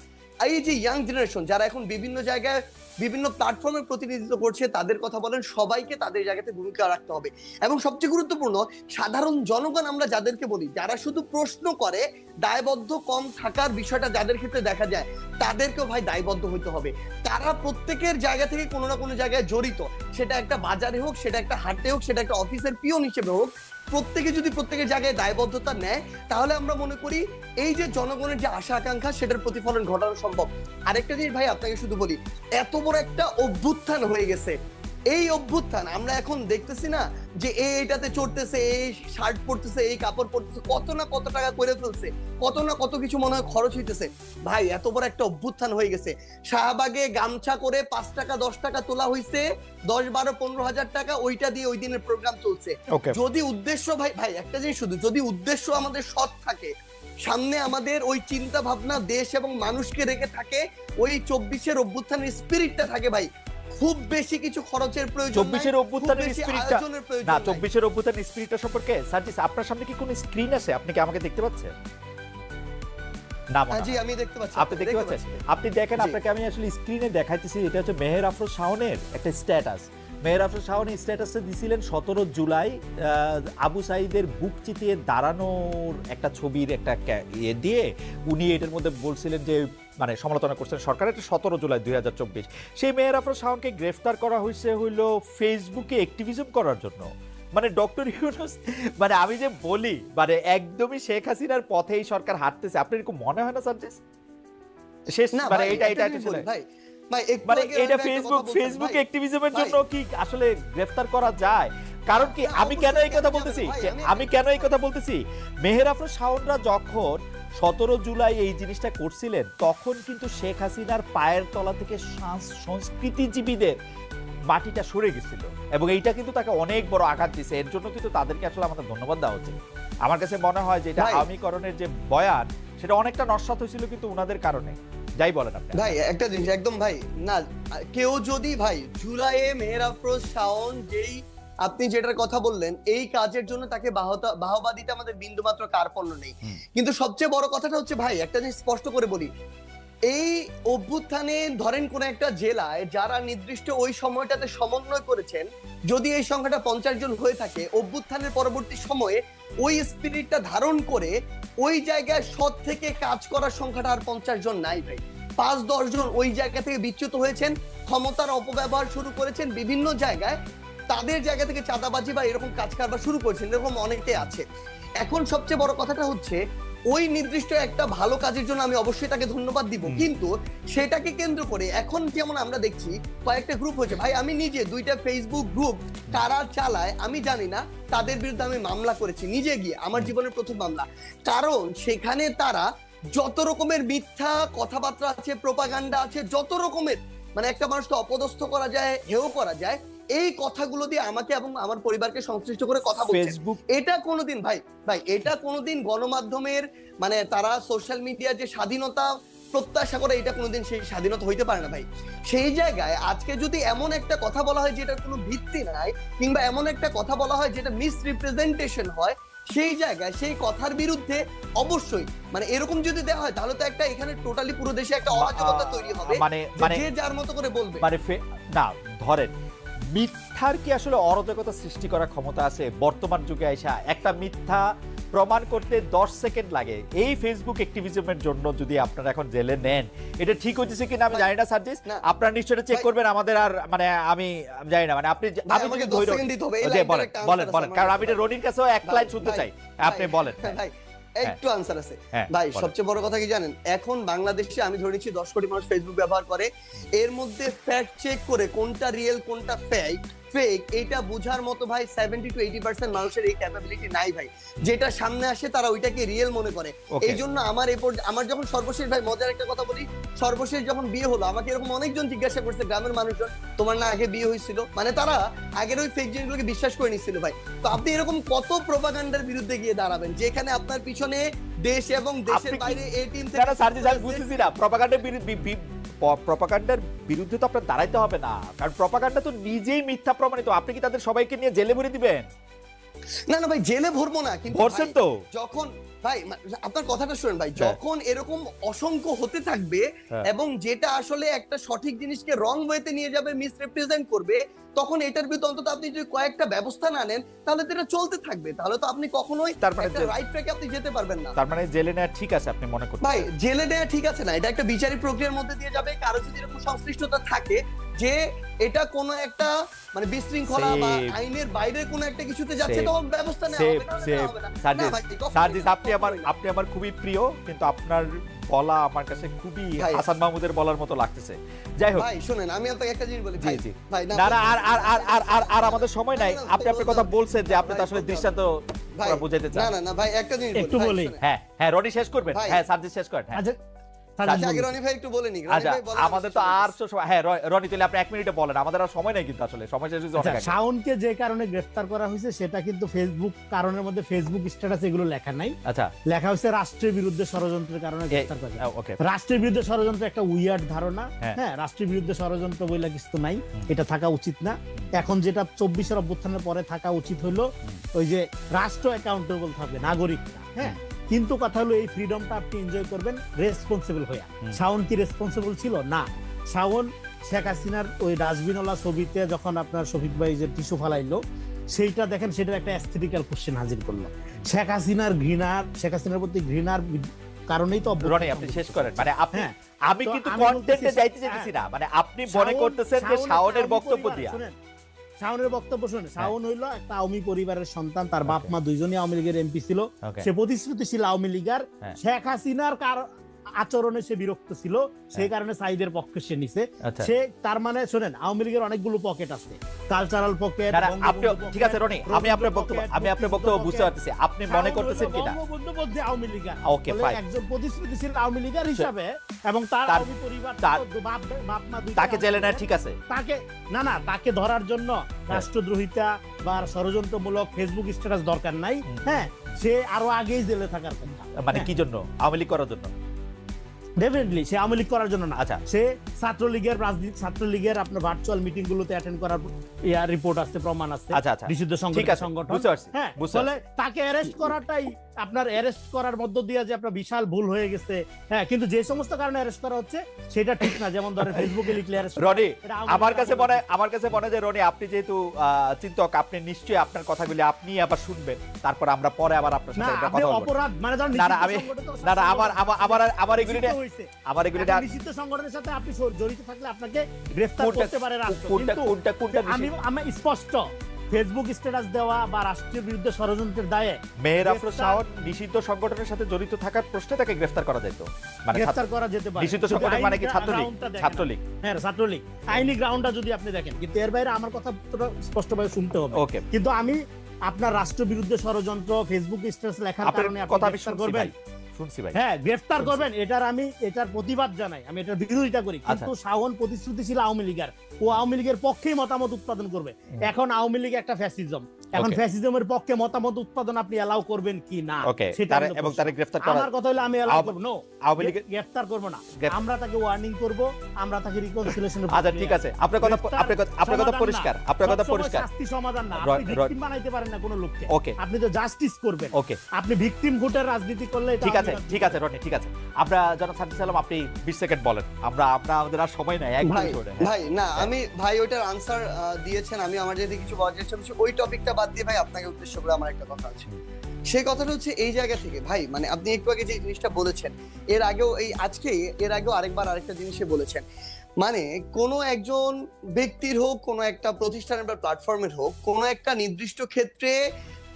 এই যে ইয়াং জেনারেশন যারা এখন বিভিন্ন জায়গায় বিভিন্ন প্ল্যাটফর্মের প্রতিনিধিত্ব করছে, তাদের কথা বলেন, সবাইকে তাদের জায়গাতে ভূমিকা রাখতে হবে। এবং সবচেয়ে গুরুত্বপূর্ণ, সাধারণ জনগণ আমরা যাদেরকে বলি, যারা শুধু প্রশ্ন করে, দায়বদ্ধ কম থাকার বিষয়টা যাদের ক্ষেত্রে দেখা যায়, তাদেরকেও ভাই দায়বদ্ধ হইতে হবে। তারা প্রত্যেকের জায়গা থেকে কোনো না কোনো জায়গায় জড়িত, সেটা একটা বাজারে হোক, সেটা একটা হাটে হোক, সেটা একটা অফিসের পিয়ন হিসেবে হোক, প্রত্যেকে যদি প্রত্যেকের জায়গায় দায়বদ্ধতা নেয়, তাহলে আমরা মনে করি এই যে জনগণের যে আশা আকাঙ্ক্ষা, সেটার প্রতিফলন ঘটানো সম্ভব। আরেকটা জিনিস ভাই আপনাকে শুধু বলি, এত বড় একটা অভ্যুত্থান হয়ে গেছে, এই অভ্যুত্থান আমরা এখন দেখতেছি না যে এইটাতে চড়তেছে, এই শার্ট পরতেছে, এই কাপড় পরতেছে, কত না কত টাকা করে ফেলছে, কত না কত কিছু মনে হয় খরচ হইতেছে। ভাই এত বড় একটা অভ্যুত্থান হয়ে গেছে, শাহবাগে গামছা করে 5 টাকা 10 টাকা তোলা হয়েছে, 10, 12, 15 হাজার টাকা, ওইটা দিয়ে ওই দিনের প্রোগ্রাম চলছে। যদি উদ্দেশ্য ভাই একটা জিনিস শুধু, যদি উদ্দেশ্য আমাদের সৎ থাকে, সামনে আমাদের ওই চিন্তা ভাবনা দেশ এবং মানুষকে রেখে থাকে, ওই 24-এর অভ্যুত্থানের স্পিরিটটা থাকে ভাই, খুব বেশি কিছু খরচের প্রয়োজন নাই, 24-এর অভ্যুত্থানের স্পিরিটটা না, 24-এর অভ্যুত্থানের স্পিরিটটা সম্পর্কে সার্জিস আপনার সামনে কি কোনো স্ক্রিন আছে? আপনি কি আমাকে দেখতে পাচ্ছেন? না জি আমি দেখতে পাচ্ছি। আপনি দেখতে পাচ্ছেন? আপনি দেখেন, আপনাকে আমি আসলে স্ক্রিনে দেখাইতেছি। এটা হচ্ছে মেহের আফরোজ শাওনের একটা স্ট্যাটাস। মেহের আফরোজ শাওন স্ট্যাটাসে দিছিলেন 17 জুলাই আবু সাঈদের বুক চিতিয়ে দাঁড়ানোর একটা ছবির একটা ইয়ে দিয়ে উনি এটার মধ্যে বলছিলেন যে মানে সমালোচনা করছেন সরকার। এটা 17 জুলাই 2024। সেই মেহের আফরোজ শাওনকে গ্রেফতার করা হয়েছে হইলো ফেসবুকে অ্যাক্টিভিজম করার জন্য। মানে ডক্টর ইউনূস, মানে আমি যে বলি, মানে একদমই শেখ হাসিনার পথে এই সরকার হাঁটতেছে। আপনার এরকম মনে হয় না সার্জিস? শেষ না মানে এটা ভাই মানে এটা ফেসবুক অ্যাক্টিভিজমের জন্য কি আসলে গ্রেফতার করা যায়? কারণ কি আমি কেন এই কথা বলতেছি, মেহের আফরোজ শাওনরা যখন 17 জুলাই এই জিনিসটা করছিলেন, তখন কিন্তু শেখ হাসিনার পায়ের তলা থেকে সংস্কৃতিজীবীদের মাটিটা সরে গেছিল, এবং এইটা কিন্তু তাকে অনেক বড় আঘাত দিয়েছে। এর জন্য কিন্তু তাদেরকে আসলে আমাদের ধন্যবাদ দেওয়া উচিত। আমার কাছে মনে হয় যে এটা আওয়ামীকরণের যে বয়ান, সেটা অনেকটা নস্যাৎ হয়েছিল কিন্তু ওনাদের কারণে। যাই বলেন আপনি ভাই, একটা জিনিস একদম ভাই, না কেউ যদি ভাই জুলাইয়ে মেহের আফরোজ শাওন যেই আপনি যেটার কথা বললেন, এই কাজের জন্য তাকে বাহবা দিতে আমাদের বিন্দুমাত্র কার্পণ্য নেই। কিন্তু সবচেয়ে বড় কথাটা হচ্ছে ভাই, একটা জিনিস স্পষ্ট করে বলি, এই অভ্যুত্থানে ধরেন কোন একটা জেলায় যারা নির্দিষ্ট ওই সময়টাতে সমন্বয় করেছেন, যদি এই সংখ্যাটা 50 জন হয়ে থাকে, অভ্যুত্থানের পরবর্তী সময়ে ওই স্পিরিটটা ধারণ করে ওই জায়গায় সৎ থেকে কাজ করার সংখ্যাটা আর 50 জন নাই ভাই। 5-10 জন ওই জায়গা থেকে বিচ্যুত হয়েছেন, ক্ষমতার অপব্যবহার শুরু করেছেন বিভিন্ন জায়গায়, তাদের জায়গা থেকে চাঁদাবাজি বা এরকম কাজ কারবার শুরু করেছেন, এরকম অনেকে আছে। এখন সবচেয়ে বড় কথাটা হচ্ছে, ওই নির্দিষ্ট একটা ভালো কাজের জন্য আমি অবশ্যই তাকে ধন্যবাদ দিব, কিন্তু সেটাকে কেন্দ্র করে এখন যেমন আমরা দেখছি কয়েকটা গ্রুপ হয়েছে ভাই, আমি নিজে 2টা ফেসবুক গ্রুপ কারা চালায় আমি জানি না, তাদের বিরুদ্ধে আমি মামলা করেছি নিজে গিয়ে, আমার জীবনের প্রথম মামলা। কারণ সেখানে তারা যত রকমের মিথ্যা কথাবার্তা আছে, প্রোপাগান্ডা আছে, যত রকমের মানে একটা মানুষকে অপদস্থ করা যায়, হেয় করা যায়, এই কথাগুলো দিয়ে আমাকে এবং আমার পরিবারকে সংশ্লিষ্ট করে কথা বলছেন। ফেসবুক এটা কোনোদিন ভাই এটা কোনোদিন গণমাধ্যমের মানে তারা সোশ্যাল মিডিয়ার যে স্বাধীনতা প্রত্যাশা করে, এটা কোনোদিন সেই স্বাধীনতা হইতে পারে না ভাই। সেই জায়গায় আজকে যদি এমন একটা কথা বলা হয় যেটার কোনো ভিত্তি নাই, কিংবা এমন একটা কথা বলা হয় যেটা মিসরিপ্রেজেন্টেশন হয়, সেই জায়গায় সেই কথার বিরুদ্ধে অবশ্যই মানে এরকম যদি দেওয়া হয় তাহলে তো একটা এখানে টোটালি পুরো দেশে একটা অরাজকতা তৈরি হবে, যে যার মতো করে বলবে। মানে না ধরেন মিথ্যার কি আসলে অরাজকতা সৃষ্টি করার ক্ষমতা আছে? বর্তমান যুগে আইসা একটা মিথ্যা প্রমাণ করতে 10 সেকেন্ড লাগে। এই ফেসবুক অ্যাক্টিভিজমের জন্য যদি আপনারা এখন জেলে নেন, এটা ঠিক হচ্ছে কিনা আমি জানি না সার্জিস, আপনারা নিশ্চয়ই চেক করবেন। আমাদের আর মানে আমি জানি না, মানে আপনি আমি যদি বলেন কারণ আমি এটা রনির কাছেও এক লাইন শুনতে চাই, আপনি বলেন। ভাই একটু আনসার আছে ভাই। সবচেয়ে বড় কথা কি জানেন, এখন বাংলাদেশে আমি ধরে নিচ্ছি 10 কোটি মানুষ ফেসবুক ব্যবহার করে, এর মধ্যে ফ্যাক্ট চেক করে কোনটা রিয়েল কোনটা ফেক এটা বোঝার মতো ভাই 70 to 80% মানুষের এই ক্যাপাবিলিটি নাই ভাই। যেটা সামনে আসে তারা ওইটাকে রিয়েল মনে করে। এই জন্য আমার যখন সর্বশেষ ভাই মজার একটা কথা বলি, সর্বশেষ যখন বিয়ে হলো আমাকে এরকম অনেকজন জিজ্ঞাসা করছে, গ্রামের মানুষজন, তোমার না আগে বিয়ে হয়েছিল? মানে তারা আগের ওই ফেক জিনিসগুলোকে বিশ্বাস করে নিচ্ছিল ভাই। তো আপনি এরকম কত প্রোপাগান্ডার বিরুদ্ধে গিয়ে দাঁড়াবেন যেখানে আপনার পিছনে দেশ এবং দেশের বাইরে এই টিম থেকে সার্জিস আমি বুঝতেছি না, প্রপাগান্ডার বিরুদ্ধে তো আপনার দাঁড়াইতে হবে না, কারণ প্রপাগান্ডা তো নিজেই মিথ্যা প্রমাণিত। আপনি কি তাদের সবাইকে নিয়ে জেলে ভরে দিবেন? না ভাই জেলে ভরবো না, কিন্তু ভরছেন তো যখন ভাই আপনার কথাটা শুনেন ভাই, যখন এরকম অসংখ্য হতে থাকবে এবং যেটা আসলে একটা সঠিক জিনিসকে রং ওয়েতে নিয়ে যাবে, মিসরিপ্রেজেন্ট করবে, তখন এটার বিরুদ্ধে অন্তত আপনি যদি কয়েকটা ব্যবস্থা না নেন তাহলে তো এটা চলতে থাকবে। তাহলে তো আপনি কখনোই একটা রাইট ট্র্যাকে আপনি যেতে পারবেন না। তার মানে জেলে নেওয়া ঠিক আছে আপনি মনে করছেন? ভাই জেলে নেওয়া ঠিক আছে না, এটা একটা বিচারিক প্রক্রিয়ার মধ্যে দিয়ে যাবে। কারো যদি এরকম সংশ্লিষ্টতা থাকে যে এটা কোনো একটা মানে বিশৃঙ্খলা বা আইনের বাইরে কোনো একটা কিছুতে যাচ্ছে, তখন ব্যবস্থা নেওয়া হবে না। সার্জিস আপনি আমার খুবই প্রিয়, কিন্তু আপনার বলা আমার কাছে খুবই হাসান মাহমুদের বলার মতো লাগতেছে। যাই হোক ভাই শুনেন, আমি আপনাকে একটা জিনিস বলি ভাই, না আর আমাদের সময় নাই। আপনি আপনার কথা বলছেন যে আপনি তো আসলে দৃষ্টান্ত বুঝাইতে চান। না ভাই একটা জিনিস একটু বলি। হ্যাঁ রনি শেষ করবেন। হ্যাঁ সার্জিস শেষ করেন। রনি ভাই একটু বলে নি। আমাদের তো আর সময়, হ্যাঁ রনি তাহলে আপনি 1 মিনিটে বলেন, আমাদের আর সময় নাই কিন্তু আসলে সময় শেষ হয়েছে অনেক আগে। শাওনকে যে কারণে গ্রেফতার করা হয়েছে সেটা কিন্তু ফেসবুক কারণের মধ্যে ফেসবুক স্ট্যাটাস এগুলো লেখা নাই। আচ্ছা লেখা হয়েছে রাষ্ট্রের বিরুদ্ধে ষড়যন্ত্রের কারণে গ্রেফতার করা। ওকে, রাষ্ট্রের বিরুদ্ধে ষড়যন্ত্র একটা উইয়ার্ড ধারণা। হ্যাঁ রাষ্ট্রের বিরুদ্ধে ষড়যন্ত্র বইলা কিছু নাই, এটা থাকা উচিত না। এখন যেটা 24-এর অভ্যুত্থানের পরে থাকা উচিত হলো ওই যে রাষ্ট্র অ্যাকাউন্টেবল থাকবে, নাগরিকরা। হ্যাঁ কিন্তু কথা হলো এই ফ্রিডমটা আপনি এনজয় করবেন রেসপন্সিবল হইয়া। শাওন কি রেসপন্সিবল ছিল না? শাওন শেখ হাসিনার ওই ডাস্টবিনওয়ালা ছবিতে যখন আপনার শফিক ভাই যে টিস্যু ফালাইলো, সেইটা দেখেন, সেটার একটা অ্যাস্থেটিক্যাল কোশ্চেন হাজির করলো। শেখ হাসিনার প্রতি ঘৃণার কারণেই তো রনি আপনি শেষ করেন। মানে আপনি আমি কিন্তু কন্টেন্টে যাইতে চাইতেছি না, মানে আপনি মনে করতেছেন যে শাওনের বক্তব্য দিয়া। শাওনের বক্তব্য শুনে, শাওন হইলো একটা আওয়ামী পরিবারের সন্তান, তার বাপ মা দুইজনই আওয়ামী লীগের এমপি ছিল, সে প্রতিশ্রুতিশীল আওয়ামী লীগার। শেখ হাসিনার আচরণে সে বিরক্ত ছিল, সেই কারণে সাইদের পক্ষে সে নিছে। সে তার মানে শোনেন, আওয়ামী লীগের অনেকগুলো পকেট আছে, কালচারাল পকেট। ঠিক আছে রনি, আমি আপনার বক্তব্য বুঝতে পারতেছি। আপনি মনে করতেছেন কিনা বঙ্গবন্ধু মধ্যে আওয়ামী লীগার, ওকে ফাইন, একজন প্রতিশ্রুতিশীল আওয়ামী লীগার হিসাবে, এবং তার আওয়ামী পরিবার বাপ মা দুইটা, তাকে জেলে নেয় ঠিক আছে। তাকে ধরার জন্য রাষ্ট্রদ্রোহিতা বা ষড়যন্ত্রমূলক ফেসবুক স্ট্যাটাস দরকার নাই। হ্যাঁ সে আরো আগেই জেলে থাকার কথা। মানে কি জন্য? আওয়ামী লীগ করার জন্য? ডেফিনেটলি সে আওয়ামী লীগ করার জন্য না। আচ্ছা, সে ছাত্রলীগের আপনার ভার্চুয়াল মিটিং গুলোতে অ্যাটেন্ড করার রিপোর্ট আছে, প্রমাণ আছে। আচ্ছা নিষিদ্ধ সংগঠন। হ্যাঁ ফলে তাকে অ্যারেস্ট করাটাই আপনার অ্যারেস্ট করার মধ্য দিয়ে যে আপনার বিশাল ভুল হয়ে গেছে। হ্যাঁ কিন্তু যে সমস্ত কারণে অ্যারেস্ট করা হচ্ছে সেটা ঠিক না। যেমন ধরেন ফেসবুকে লিখলে অ্যারেস্ট। রনি আমার কাছে মনে যে রনি আপনি যেহেতু চিন্তক, আপনি নিশ্চয়ই আপনার কথাগুলি আপনি আবার শুনবেন, তারপর আমরা পরে আবার আপনার সাথে কথা বলবো। অপরাধ মানে ধরেন আমার এগুলি নিষিদ্ধ সংগঠনের সাথে আপনি জড়িত থাকলে আপনাকে গ্রেফতার করতে পারে রাষ্ট্র। আমি স্পষ্ট ফেসবুক স্ট্যাটাস দেওয়া বা রাষ্ট্রের বিরুদ্ধে ষড়যন্ত্রের দায়ে মেহের আফরোজ শাওন নিষিদ্ধ সংগঠনের সাথে জড়িত থাকার প্রশ্নে তাকে গ্রেফতার করা যেত। মানে গ্রেফতার করা যেতে পারে। নিষিদ্ধ সংগঠন মানে কি? ছাত্রলীগ। হ্যাঁ ছাত্রলীগ আইনি গ্রাউন্ডটা যদি আপনি দেখেন, কিন্তু এর বাইরে আমার কথা স্পষ্টভাবে শুনতে হবে। ওকে, কিন্তু আমি আপনার রাষ্ট্র বিরুদ্ধে ষড়যন্ত্র ফেসবুক স্ট্যাটাস লেখার কারণে আপনি গ্রেফতার করবেন, শুনছি ভাই। হ্যাঁ গ্রেফতার শুনছি। করবেন, এটার প্রতিবাদ জানাই, আমি এটার বিরোধিতা করি, কিন্তু শাওন প্রতিশ্রুতিশীল আওয়ামী লীগের, ও আওয়ামী লীগের পক্ষেই মতামত উৎপাদন করবে। এখন আওয়ামী লীগ একটা ফ্যাসিজম, এখন Okay. ফ্যাসিজমের পক্ষে মতামত উৎপাদন আপনি এলাও করবেন কি না, ওকে, সেটা তারে হলো এবং প্রশ্ন। তারে গ্রেফতার করা আমার কথা হলো আমি এলাও করব না, আওয়ামী লীগের গ্রেফতার করব না, গ্রেফ- আমরা তাকে ওয়ার্নিং করব, আমরা তাকে রিকনসিলিয়েশন। আচ্ছা ঠিক আছে, আপনার কথা পরিষ্কার, আপনার কথা পরিষ্কার। শাস্তি সমাধান না, র- আপনি র- ভিকটিম বানাইতে পারেন না কোনো লোককে, ওকে আপনি তো জাস্টিস করবেন, ওকে আপনি ভিকটিম ভোটের রাজনীতি করলে এটা ঠিক আছে আওয়ামী লীগ ঠিক আছে রনি, ঠিক আছে। আমরা জনাব সাজ্জাদ সালাম, আপনি 20 সেকেন্ড বলেন, আমরা আমাদের আর সময় নাই, এক ভাই মিনিট করে। হ্যাঁ। ভাই না আমি ভাই ওইটার আনসার দিয়েছেন, আমি আমার যদি কিছু বলার চেষ্টা করছি ওই টপিকটা বাদ দিয়ে ভাই আপনাকে উদ্দেশ্য করে আমার একটা কথা আছে। সেই কথাটা হচ্ছে এই জায়গা থেকে ভাই, মানে আপনি একটু আগে যে জিনিসটা বলেছেন, এর আগেও আরেকবার আরেকটা জিনিসে বলেছেন, মানে কোনো একজন ব্যক্তির হোক, কোনো একটা প্রতিষ্ঠানের বা প্ল্যাটফর্মের হোক, কোনো একটা নির্দিষ্ট ক্ষেত্রে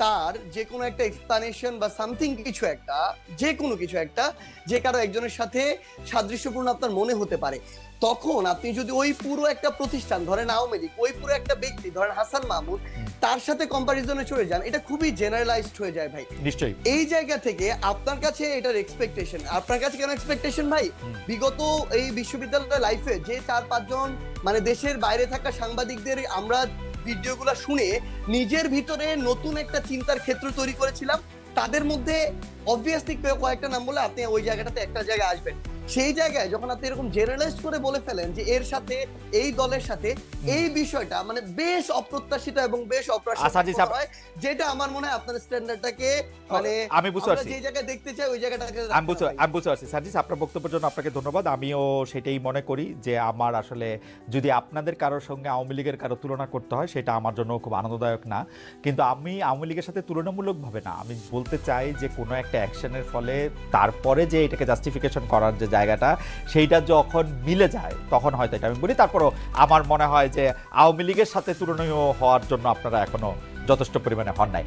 তার যে কোনো একটা এক্সপ্লানেশন বা সামথিং কিছু একটা, যে কোনো কিছু একটা যে কারো একজনের সাথে সাদৃশ্যপূর্ণ আপনার মনে হতে পারে, তখন আপনি যদি ওই পুরো একটা প্রতিষ্ঠান ধরেন আওয়ামী লীগ, ওই পুরো একটা ব্যক্তি ধরেন হাসান মাহমুদ, তার সাথে কম্পারিজনে চলে যান, এটা খুবই জেনারেলাইজড হয়ে যায় ভাই। নিশ্চয়ই এই জায়গা থেকে আপনার কাছে এটার এক্সপেকটেশন, আপনার কাছে কেন এক্সপেকটেশন ভাই? বিগত এই বিশ্ববিদ্যালয়ের লাইফে যে 4-5 জন মানে দেশের বাইরে থাকা সাংবাদিকদের আমরা ভিডিওগুলো শুনে নিজের ভিতরে নতুন একটা চিন্তার ক্ষেত্র তৈরি করেছিলাম, তাদের মধ্যে অবভিয়াসলি কয়েকটা নাম বলে আপনি ওই জায়গাটাতে একটা জায়গায় আসবেন। সেই জায়গায় যখন আপনি এরকম জেনারেলাইজড করে বলে ফেলেন যে এর সাথে এই দলের সাথে এই বিষয়টা মানে বেশ অপ্রত্যাশিত এবং বেশ অপ্রাসঙ্গিক হয়, যেটা আমার মনে হয় আপনার স্ট্যান্ডার্ডটাকে মানে আমি বুঝতে পারছি, যে জায়গায় দেখতে চাই ওই জায়গাটাকে আমি বুঝতে পারছি। সার্জিস, আপনার বক্তব্যের জন্য আপনাকে ধন্যবাদ। আমিও সেটাই মনে করি যে আমার আসলে যদি আপনাদের কারোর সঙ্গে আওয়ামী লীগের কারো তুলনা করতে হয়, সেটা আমার জন্য খুব আনন্দদায়ক না। কিন্তু আমি আওয়ামী লীগের সাথে তুলনামূলকভাবে না, আমি বলতে চাই যে কোনো একটা অ্যাকশনের ফলে তারপরে যে এটাকে জাস্টিফিকেশন করার যে জায়গাটা, সেইটা যখন মিলে যায় তখন হয়তো এটা আমি বলি। তারপরও আমার মনে হয় যে আওয়ামী লীগের সাথে তুলনীয় হওয়ার জন্য আপনারা এখনো যথেষ্ট পরিমাণে হন নাই।